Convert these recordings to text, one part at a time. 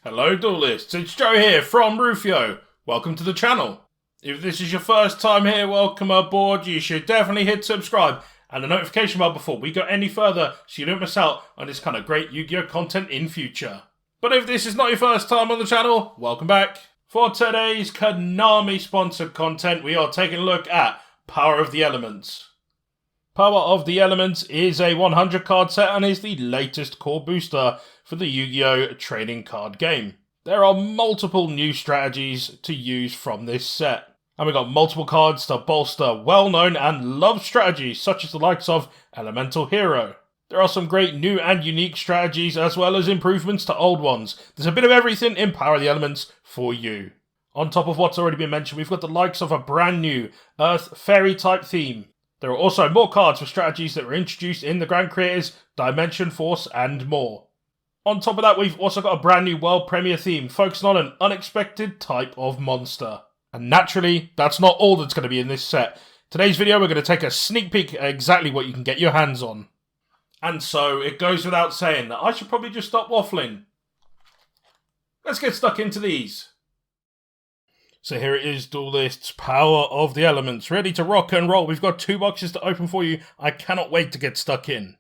Hello duelists, it's Joe here from Rufioh. Welcome to the channel. If this is your first time here, welcome aboard. You should definitely hit subscribe and the notification bell before we go any further so you don't miss out on this kind of great Yu-Gi-Oh content in future. But if this is not your first time on the channel, welcome back. For today's Konami sponsored content, we are taking a look at Power of the Elements. Power of the Elements is a 100 card set and is the latest core booster for the Yu-Gi-Oh trading card game. There are multiple new strategies to use from this set. And we've got multiple cards to bolster well-known and loved strategies such as the likes of Elemental Hero. There are some great new and unique strategies as well as improvements to old ones. There's a bit of everything in Power of the Elements for you. On top of what's already been mentioned, we've got the likes of a brand new Earth Fairy type theme. There are also more cards for strategies that were introduced in the Grand Creators, Dimension Force, and more. On top of that, we've also got a brand new world premiere theme focusing on an unexpected type of monster. And naturally, that's not all that's going to be in this set. Today's video, we're going to take a sneak peek at exactly what you can get your hands on. And so, it goes without saying that I should probably just stop waffling. Let's get stuck into these. So here it is, duelists, Power of the Elements, ready to rock and roll. We've got 2 boxes to open for you. I cannot wait to get stuck in.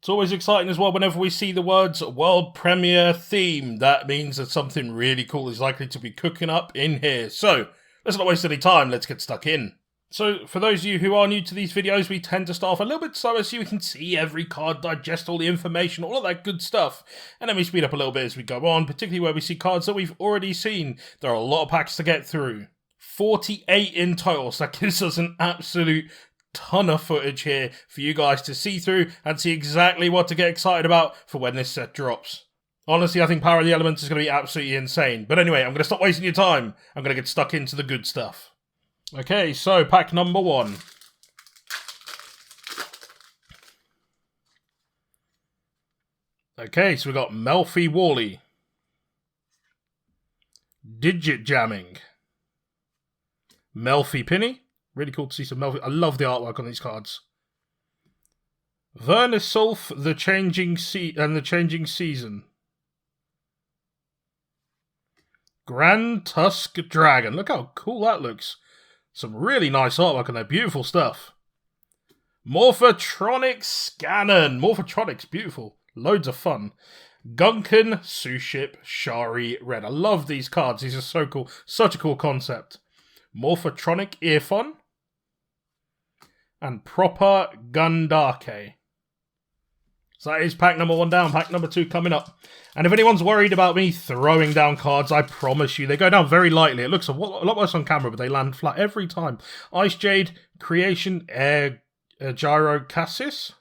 It's always exciting as well whenever we see the words World Premiere Theme. That means that something really cool is likely to be cooking up in here. So, let's not waste any time, let's get stuck in. So, for those of you who are new to these videos, we tend to start off a little bit slower so you can see every card, digest all the information, all of that good stuff. And then we speed up a little bit as we go on, particularly where we see cards that we've already seen. There are a lot of packs to get through. 48 in total, so that gives us an absolute ton of footage here for you guys to see through and see exactly what to get excited about for when this set drops. Honestly, I think Power of the Elements is going to be absolutely insane. But anyway, I'm going to stop wasting your time. I'm going to get stuck into the good stuff. Okay, so pack number 1. Okay, so we've got Melfi Wally. Digit Jamming. Melfi Penny. Really cool to see some Melfi. I love the artwork on these cards. Vernisulf, the Changing Season. Grand Tusk Dragon. Look how cool that looks. Some really nice artwork on there. Beautiful stuff. Morphotronic Scannon. Morphotronic's beautiful. Loads of fun. Gunkan, Suship, Shari, Red. I love these cards. These are so cool. Such a cool concept. Morphotronic Earphone. And Proper Gundake. So that is pack number 1 down. Pack number 2 coming up. And if anyone's worried about me throwing down cards, I promise you, they go down very lightly. It looks a lot worse on camera, but they land flat every time. Ice Jade, Creation, Air Gyro Cassis.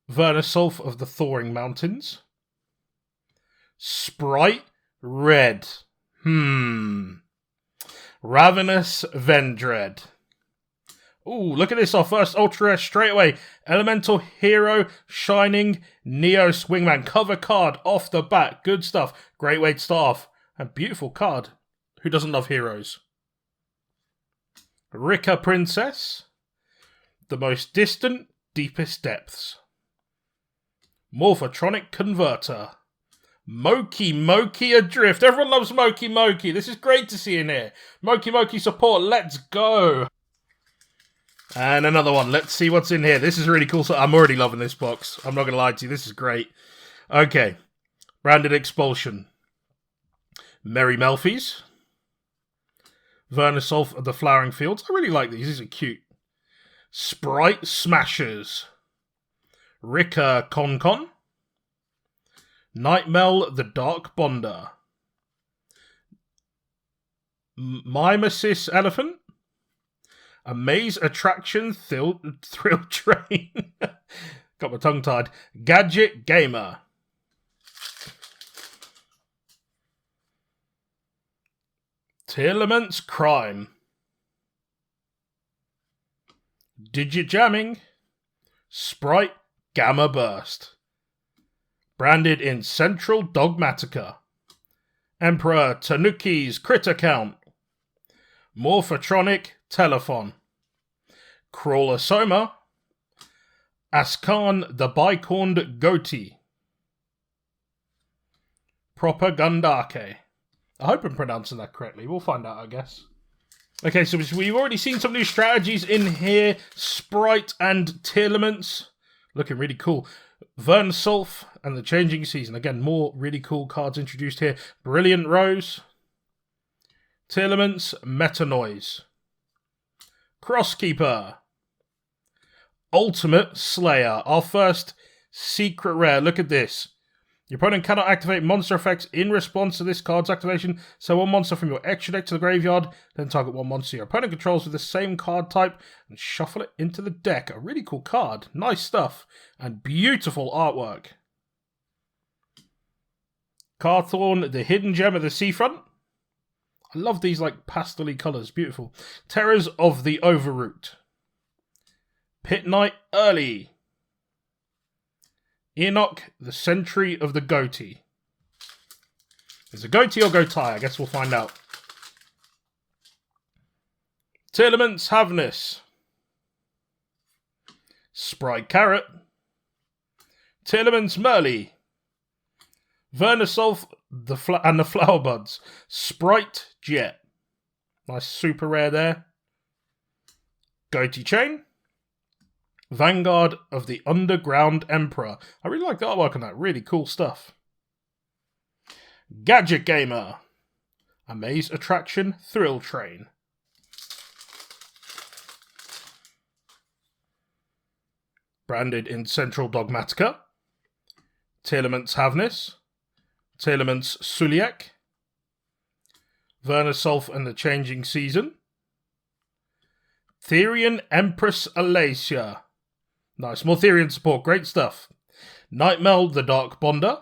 Vernisulf of the Thawing Mountains. Sprite, Red. Ravenous Vendread. Ooh, look at this, our first Ultra Rare straight away. Elemental Hero, Shining, Neo Swingman. Cover card off the bat. Good stuff. Great way to start off. A beautiful card. Who doesn't love heroes? Rika Princess. The Most Distant, Deepest Depths. Morphotronic Converter. Moki Adrift. Everyone loves Moki. This is great to see in here. Moki support. Let's go. And another one. Let's see what's in here. This is really cool. So I'm already loving this box. I'm not going to lie to you. This is great. Okay. Branded Expulsion. Merry Melfies. Vernisulf of the Flowering Fields. I really like these. These are cute. Sprite Smashers. Rika Konkon. Nightmel the Dark Bonder. Mimesis Elephant. A Maze Attraction Thrill Train. Got my tongue tied. Gadget Gamer. Tearlament's Crime. Digit Jamming. Sprite Gamma Burst. Branded in Central Dogmatica. Emperor Tanuki's Crit Account. Morphotronic Telephone. Crawler Soma. Askan the Bicorned Goatee. Propagandake. I hope I'm pronouncing that correctly. We'll find out, I guess. Okay, so we've already seen some new strategies in here. Sprite and Telements. Looking really cool. Vernsulf and the Changing Season. Again, more really cool cards introduced here. Brilliant Rose. Telements, Meta Noise. Crosskeeper. Ultimate Slayer. Our first secret rare. Look at this. Your opponent cannot activate monster effects in response to this card's activation. So one monster from your extra deck to the graveyard, then target one monster your opponent controls with the same card type and shuffle it into the deck. A really cool card. Nice stuff. And beautiful artwork. Carthorn, the hidden gem of the seafront. I love these like pastel-y colours. Beautiful. Terrors of the Overroot. Pit Knight Early. Enoch, the Sentry of the Goatee. Is it goatee or goatee? I guess we'll find out. Telements Havness. Sprite Carrot. Telements Merly. Vernisolf and the Flower Buds. Sprite Jet. Nice super rare there. Goatee Chain. Vanguard of the Underground Emperor. I really like the artwork on that. Really cool stuff. Gadget Gamer. Amaze Attraction Thrill Train. Branded in Central Dogmatica. Telements Havness. Telements Suliak. Vernisolf and the Changing Season. Therian Empress Alacia. Nice, more Therian support, great stuff. Nightmeld the Dark Bonder.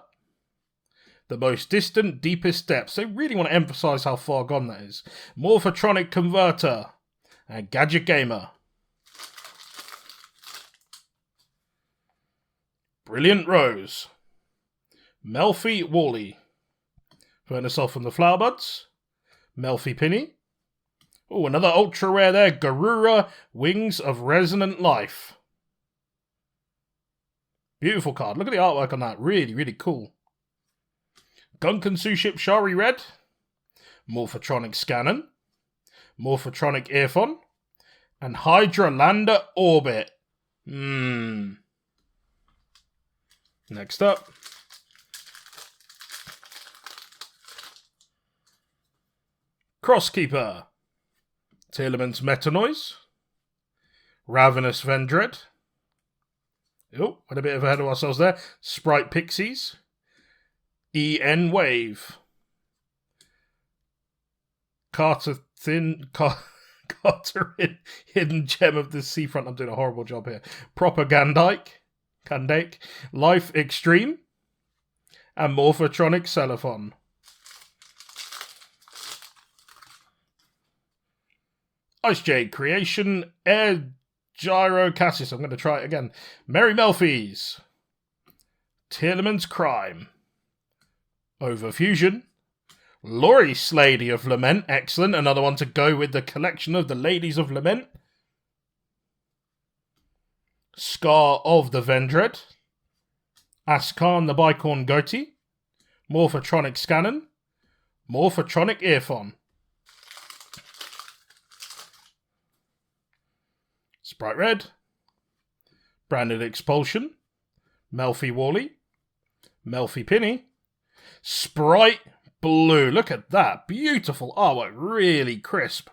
The Most Distant, Deepest Depths. They really want to emphasise how far gone that is. Morphotronic Converter. And Gadget Gamer. Brilliant Rose. Melfi Wally. Vernisolf from the Flower Buds. Melfi Penny. Oh, another ultra rare there. Garura Wings of Resonant Life. Beautiful card. Look at the artwork on that. Really, really cool. Gunkan Ship Shari Red. Morphotronic Scannon. Morphotronic Earphone. And Hydra Lander Orbit. Next up. Crosskeeper. Telements Meta Noise. Ravenous Vendread. Oh, went a bit ahead of ourselves there. Sprite Pixies. EN Wave. Carterin, Hidden Gem of the Seafront. I'm doing a horrible job here. Propagandike. Life Extreme. And Morphotronic Celophon. Ice Jade Creation. Air Gyro Cassis. I'm going to try it again. Merry Melfies. Telements Crime. Overfusion. Loris Lady of Lament. Excellent. Another one to go with the collection of the Ladies of Lament. Scar of the Vendread. Askan the Bicorn Goatee. Morphotronic Scannon. Morphotronic Earphone. Sprite Red. Branded Expulsion. Melfi Wally. Melfi Penny. Sprite Blue. Look at that. Beautiful artwork. Really crisp.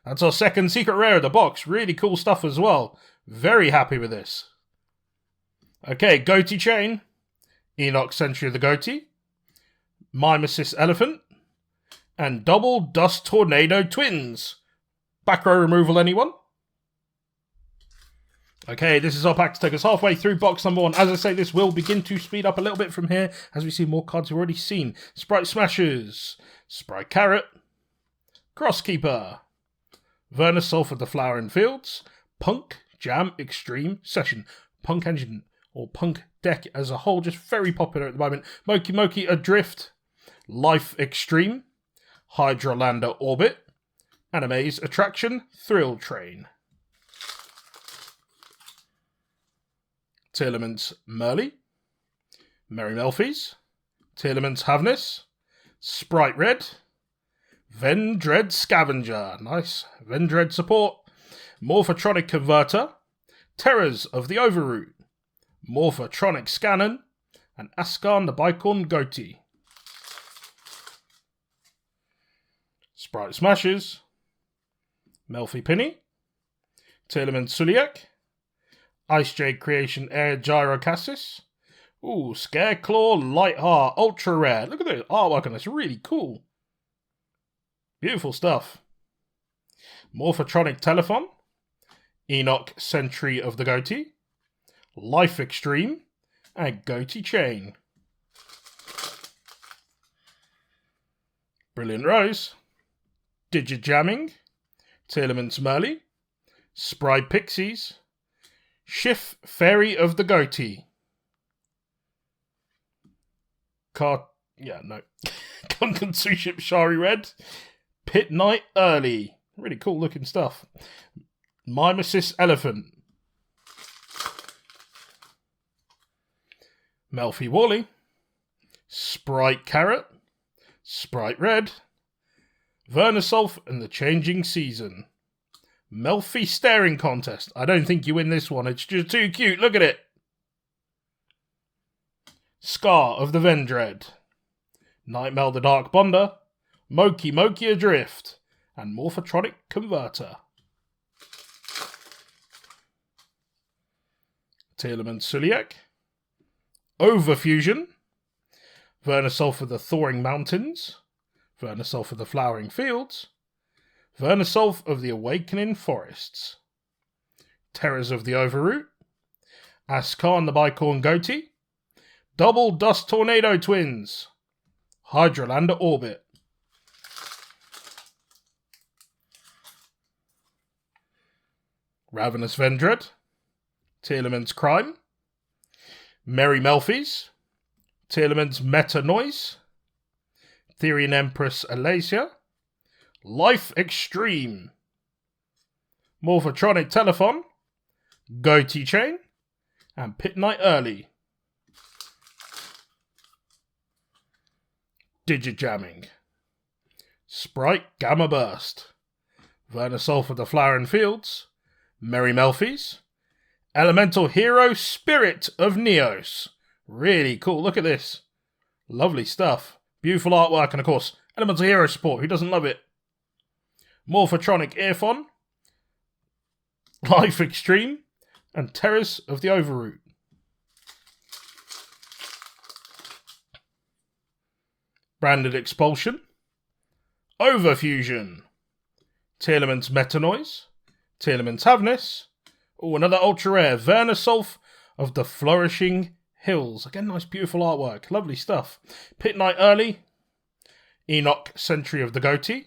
That's our second secret rare of the box. Really cool stuff as well. Very happy with this. Okay, Goatee Chain. Enoch Sentry of the Goatee. Mimesis Elephant. And Double Dust Tornado Twins. Back row removal, anyone? Okay, this is our pack to take us halfway through box number 1. As I say, this will begin to speed up a little bit from here as we see more cards we've already seen. Sprite Smashers, Sprite Carrot, Crosskeeper, Vernisolf of the Flowering Fields, Punk Jam Extreme Session, Punk Engine or Punk Deck as a whole, just very popular at the moment. Moki Moki Adrift, Life Extreme, Hydrolander Orbit, Anime's Attraction Thrill Train. Tearlaments Merly, Merry Melfies, Tearlaments Havness, Sprite Red, Vendread Scavenger, nice, Vendread Support, Morphotronic Converter, Terrors of the Overroot, Morphotronic Scannon, and Askarn the Bicorn Goatee. Sprite Smashes, Melfi Penny, Tearlaments Suliak, Ice Jade Creation Air Gyrocassis. Ooh, Scareclaw Lightheart, ultra rare. Look at the artwork on this, really cool. Beautiful stuff. Morphotronic Telephone, Enoch Sentry of the Goatee, Life Extreme, and Goatee Chain. Brilliant Rose, Digijamming, Tearlaments Merly, Spry Pixies, Schiff Fairy of the Goatee. Gungan Suship Shari Red, Pit Knight Early. Really cool looking stuff. Mimesis Elephant, Melfi Wally, Sprite Carrot, Sprite Red, Vernisolf and the Changing Season. Melfi Staring Contest. I don't think you win this one. It's just too cute. Look at it. Scar of the Vendread, Nightmare the Dark Bonder, Moki Moki Adrift, and Morphotronic Converter. Tearlaments Suliak, Overfusion, Vernisolf of the Thawing Mountains, Vernisolf of the Flowering Fields, Vernisolf of the Awakening Forests, Terrors of the Overroot, Askarn the Bicorn Goatee, Double Dust Tornado Twins, Hydrolander Orbit. Ravenous Vendread, Tearlaments Crime, Merry Melfies, Tearlaments Meta Noise, Therian Empress Alasia, Life Extreme, Morphotronic Telephone, Goatee Chain, and Pit Knight Early. Digijamming, Sprite Gamma Burst, Vernisolf of the Flowering Fields, Merry Melfies, Elemental Hero Spirit of Neos. Really cool, look at this. Lovely stuff. Beautiful artwork and of course, Elemental Hero support, who doesn't love it? Morphotronic Earphone, Life Extreme, and Terrors of the Overroot. Branded Expulsion, Overfusion, Tearlaments Metanoise, Tearlaments Havness. Oh, another ultra rare, Vernisolf of the Flourishing Hills. Again, nice beautiful artwork, lovely stuff. Pit Knight Early, Enoch Sentry of the Goatee,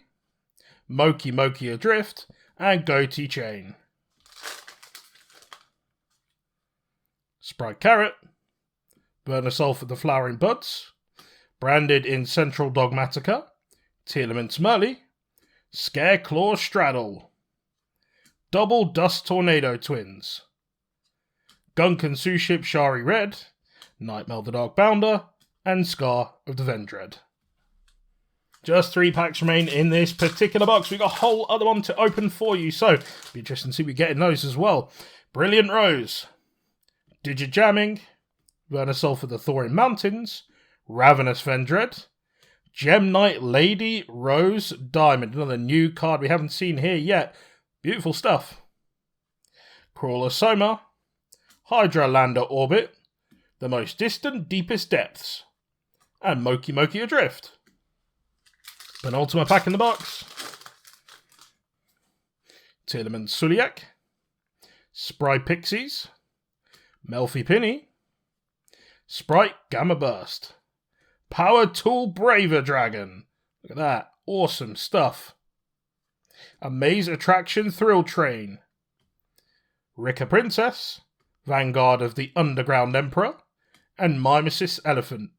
Moki Moki Adrift, and Goatee Chain. Sprite Carrot, Vernisolf of the Flowering Buds, branded in Central Dogmatica, Tearlaments Merly, Scareclaw Straddle, Double Dust Tornado Twins, Gunkan Suship Shari Red, Nightmare the Dark Bounder, and Scar of the Vendread. Just 3 packs remain in this particular box. We've got a whole other one to open for you, so be interesting to see we get in those as well. Brilliant Rose, Digijamming, Vernisolf of the Thawing Mountains, Ravenous Vendread, Gem Knight Lady Rose Diamond, another new card we haven't seen here yet. Beautiful stuff. Crawler Soma, Hydrolander Orbit, The Most Distant Deepest Depths, and Moki Moki Adrift. Penultimate pack in the box. Tearlaments Suliak, Spry Pixies, Melfi Penny, Sprite Gamma Burst, Power Tool Braver Dragon. Look at that. Awesome stuff. Amaze Attraction Thrill Train, Rika Princess, Vanguard of the Underground Emperor, and Mimesis Elephant.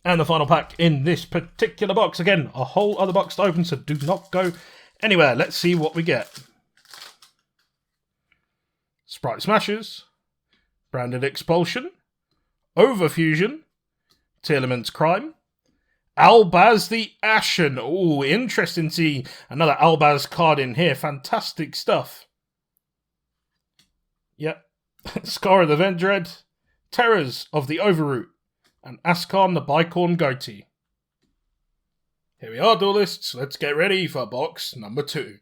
And the final pack in this particular box. Again, a whole other box to open, so do not go anywhere. Let's see what we get. Sprite Smashers, Branded Expulsion, Overfusion, Tearlament's Crime, Albaz the Ashen. Oh, interesting to see another Albaz card in here. Fantastic stuff. Yep. Scar of the Vendread, Terrors of the Overroot, and Askarn the Bicorn Goatee. Here we are, duelists. Let's get ready for box number 2.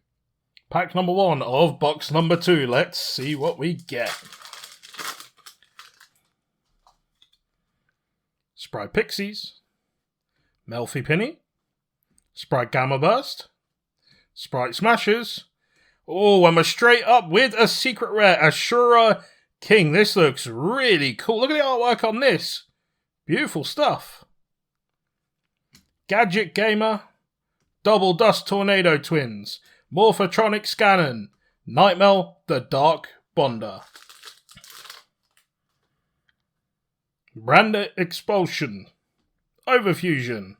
Pack number 1 of box number 2. Let's see what we get. Sprite Pixies, Melfi Penny, Sprite Gamma Burst, Sprite Smashers. Oh, and we're straight up with a secret rare, Ashura King. This looks really cool. Look at the artwork on this. Beautiful stuff. Gadget Gamer, Double Dust Tornado Twins, Morphotronic Scannon, Nightmare the Dark Bonder. Branded Expulsion, Overfusion,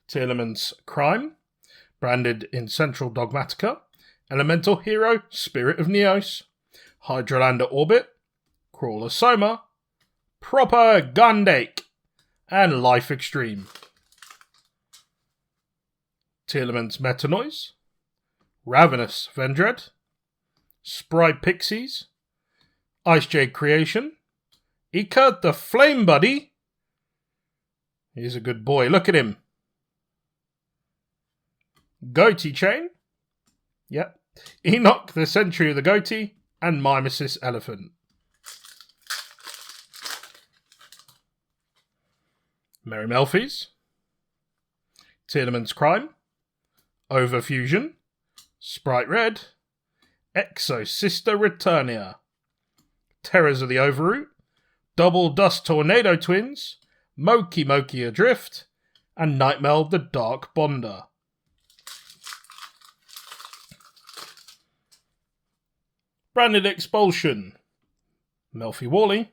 Tearlament's Crime, branded in Central Dogmatica, Elemental Hero, Spirit of Neos, Hydrolander Orbit, Crawler Soma, Proper Gundake, and Life Extreme. Tearlament's Metanoise, Ravenous Vendread, Sprite Pixies, Ice Jade Creation, Ika the Flame Buddy. He's a good boy, look at him. Goatee Chain. Yep. Enoch the Century of the Goatee, and Mimesis Elephant. Merry Melfies, Tearlament's Crime, Overfusion, Sprite Red, Exo Sister Returnia, Terrors of the Overroot, Double Dust Tornado Twins, Moki Moki Adrift, and Nightmare the Dark Bonder. Branded Expulsion, Melfi Wally,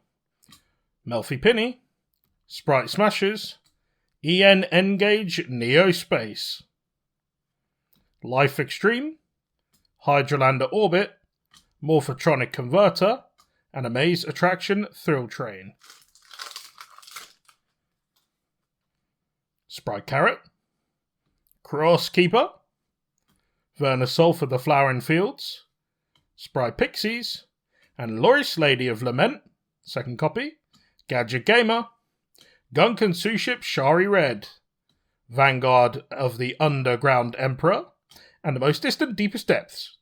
Melfi Penny, Sprite Smashers, EN Engage Neo Space, Life Extreme, Hydrolander Orbit, Morphotronic Converter, and Amaze Attraction Thrill Train. Sprite Carrot, Cross Keeper, Venusaur for the Flowering Fields, Sprite Pixies, and Loris Lady of Lament, second copy, Gadget Gamer, Gunkan Suship Shari Red, Vanguard of the Underground Emperor, and the Most Distant Deepest Depths.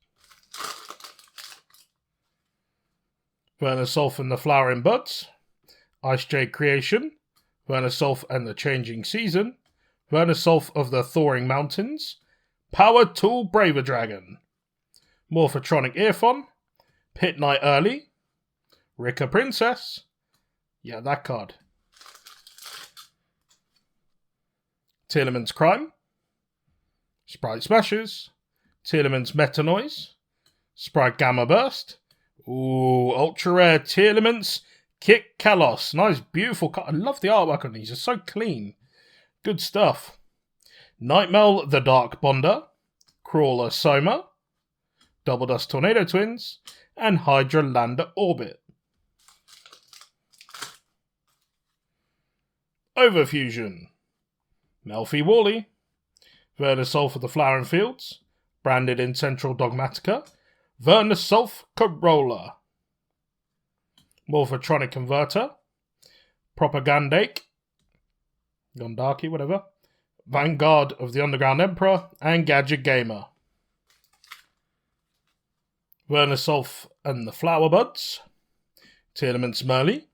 Venusaur and the Flowering Buds, Ice Jade Creation, Venusaur and the Changing Season, Venusaur of the Thawing Mountains, Power Tool Braver Dragon, Morphotronic Earphone, Pit Knight Early, Rika Princess, yeah, that card, Tearlament's Crime, Sprite Smashers, Tearlament's Metanoise, Sprite Gamma Burst, ooh, ultra rare Tearlament's Kick Kalos. Nice, beautiful card. I love the artwork on these, it's so clean. Good stuff. Nightmare the Dark Bonder, Crawler Soma, Double Dust Tornado Twins, and Hydrolander Orbit. Overfusion, Melfi Wally, Venusaur for the Flowering Fields, branded in Central Dogmatica, Venusaur Corolla, Morphotronic Converter, Propagandake, Gondaki, whatever, Vanguard of the Underground Emperor, and Gadget Gamer. Venusaur and the Flower Buds, Tearlament's Merly,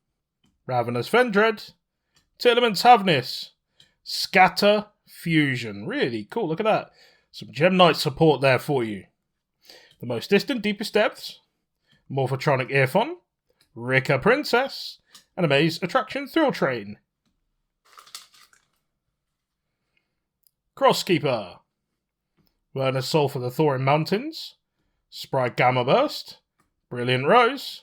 Ravenous Vendread, Tearlament's Havnis, Scatter Fusion. Really cool, look at that. Some Gem Knight support there for you. The Most Distant Deepest Depths, Morphotronic Earphone, Rika Princess, and Amaze Attraction Thrill Train. Crosskeeper, Venusaur for the Thawing Mountains, Sprite Gamma Burst, Brilliant Rose,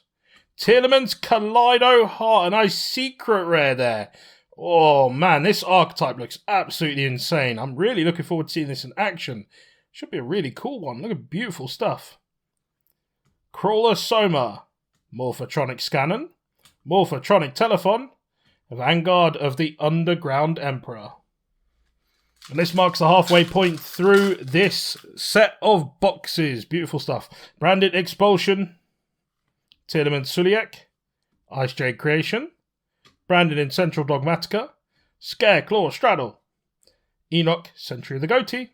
Tearlament's Kaleido Heart, a nice secret rare there. Oh man, this archetype looks absolutely insane. I'm really looking forward to seeing this in action. Should be a really cool one. Look at beautiful stuff. Crawler Soma, Morphotronic Scannon, Morphotronic Telephone, Vanguard of the Underground Emperor. And this marks the halfway point through this set of boxes. Beautiful stuff. Branded Expulsion, Tiedemann Suliek, Ice Jade Creation, branded in Central Dogmatica, Scare Claw Straddle, Enoch Century of the Goatee,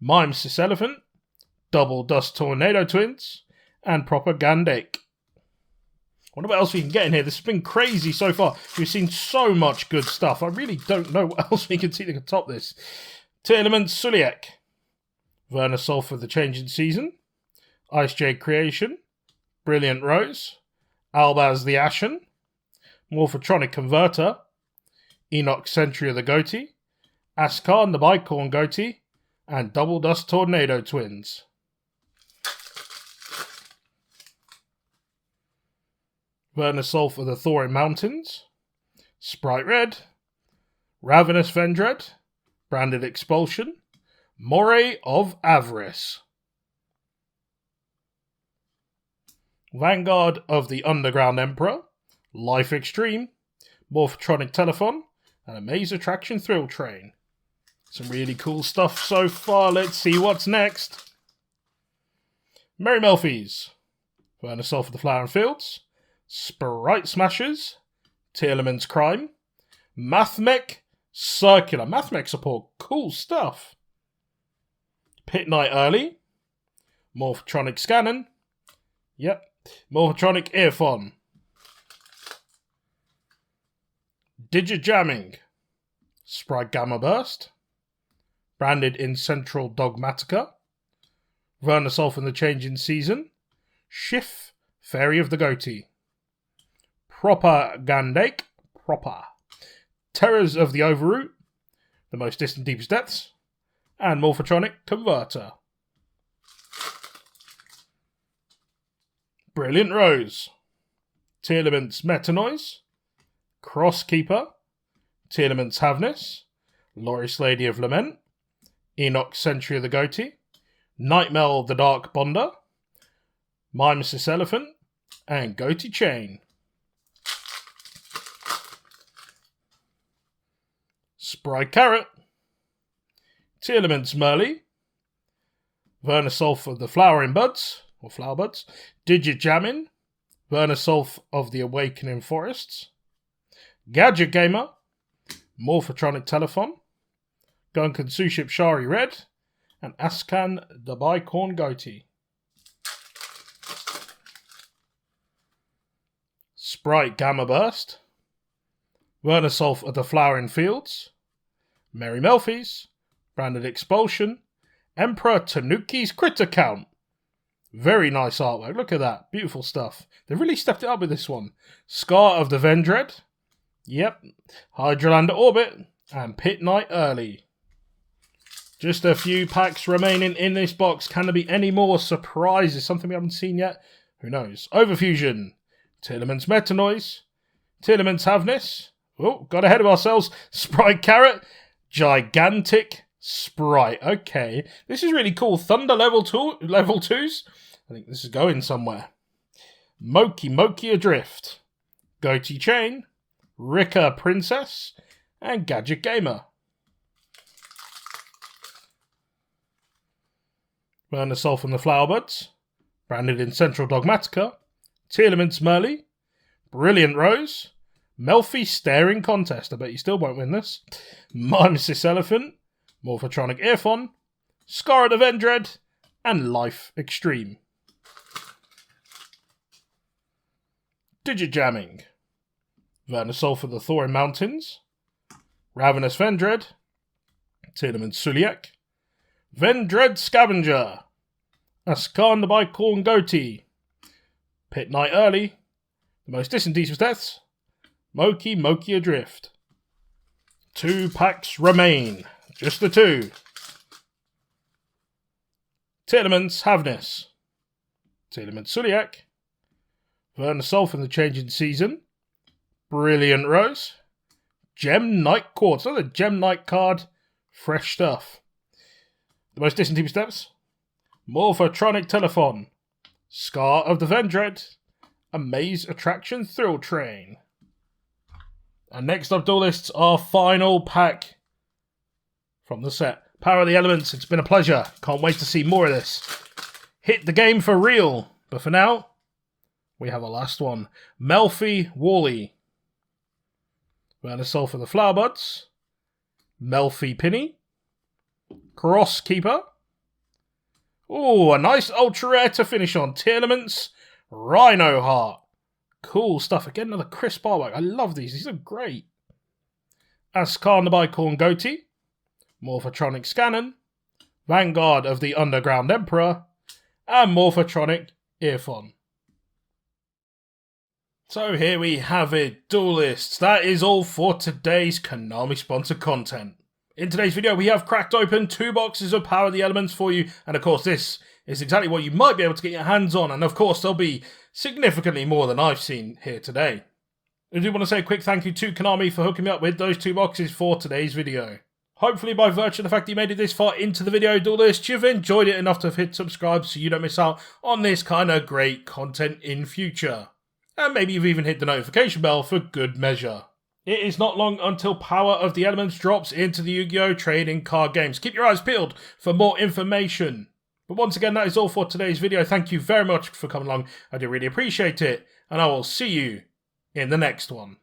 Mimesis Elephant, Double Dust Tornado Twins, and Propagandake. Wonder what else we can get in here. This has been crazy so far. We've seen so much good stuff. I really don't know what else we can see that can top this. Tiedemann Suliek, Venusaur for the Changing Season, Ice Jade Creation, Brilliant Rose, Albaz the Ashen, Morphotronic Converter, Enoch Century of the Goatee, Askarn the Bicorn Goatee, and Double Dust Tornado Twins. Venusaur for the Thorin Mountains, Sprite Red, Ravenous Vendred, Branded Expulsion, Moray of Avarice. Vanguard of the Underground Emperor, Life Extreme, Morphotronic Telephone, and a Maze Attraction Thrill Train. Some really cool stuff so far. Let's see what's next. Merry Melfies, Venusaur for the Flower and Fields, Sprite Smashers, Tielemann's Crime, Mathmech Circular. Mathmech support, cool stuff. Pit Night Early, Morphotronic Scannon, yep, Morphotronic Earphone, Digijamming, Sprite Gamma Burst, branded in Central Dogmatica, Venusaur from the Changing Season, Schiff, Fairy of the Goatee, Propagandake, Terrors of the Overroot, The Most Distant Deepest Depths, and Morphotronic Converter. Brilliant Rose, Tielemann's Metanoise, Crosskeeper, Tielemann's Havness, Loris Lady of Lament, Enoch Century of the Goatee, Nightmare the Dark Bonder, Mimesis Elephant, and Goatee Chain. Sprite Carrot, Tielemann's Merly, Venusaur for the Flowering Buds, or Flower Buds, Digijamming, Venusaur of the Awakening Forests, Gadget Gamer, Morphotronic Telephone, Gunkan Suship Shari Red, and Askan the Bicorn Goatee. Sprite Gamma Burst, Venusaur of the Flowering Fields, Merry Melfies, Branded Expulsion, Emperor Tanuki's Critter Count. Very nice artwork, look at that, beautiful stuff. They've really stepped it up with this one. Scar of the Vendred, yep, Hydralander Orbit, and Pit Night Early. Just a few packs remaining in this box. Can there be any more surprises? Something we haven't seen yet? Who knows? Overfusion, Tielemann's Metanoise, Tielemann's Havness, oh, got ahead of ourselves, Sprite Carrot, Gigantic Sprite. Okay, this is really cool. Thunder level 2s. I think this is going somewhere. Moki Adrift, Goatee Chain, Rika Princess, and Gadget Gamer. Venusaur from the Flower Buds, branded in Central Dogmatica, Tielemann's Merly, Brilliant Rose, Melfi Staring Contest, I bet you still won't win this, Mimesis Elephant, Morphotronic Earphone, Scar of the Vendred, and Life Extreme. Digijamming, Venusaur for the Thorin Mountains, Ravenous Vendred, Tiedemann Suliek, Vendred Scavenger, Askarn the Bicorn Goatee, Pit Night Early, The Most Distant Deepest Depths, Moki Adrift. 2 packs remain. Just the 2. Tielemann's Havness, Tiedemann Suliek, Venusaur from the Changing Season, Brilliant Rose, Gem Knight Quartz. Another Gem Knight card. Fresh stuff. The most distant team steps. Morphotronic Telephone. Scar of the Vendread. A Maze Attraction Thrill Train. And next up, duelists, our final pack from the set. Power of the Elements. It's been a pleasure. Can't wait to see more of this. Hit the game for real. But for now, we have our last one. Melfi Wally. Venusaur for the Flower Buds. Melfi Penny. Cross Keeper. Oh, a nice ultra rare to finish on. Tearlaments. Rhino Heart. Cool stuff. Again, another crisp artwork. I love these. These are great. Askarn the Bicorn Goatee. Morphotronic Scannon. Vanguard of the Underground Emperor. And Morphotronic Earphone. So here we have it, duelists. That is all for today's Konami sponsored content. In today's video, we have cracked open 2 boxes of Power of the Elements for you. And of course, this is exactly what you might be able to get your hands on. And of course, there'll be significantly more than I've seen here today. I do want to say a quick thank you to Konami for hooking me up with those 2 boxes for today's video. Hopefully, by virtue of the fact that you made it this far into the video, duelists, you've enjoyed it enough to have hit subscribe so you don't miss out on this kind of great content in future. And maybe you've even hit the notification bell for good measure. It is not long until Power of the Elements drops into the Yu-Gi-Oh! Trading card games. Keep your eyes peeled for more information. But once again, that is all for today's video. Thank you very much for coming along. I do really appreciate it. And I will see you in the next one.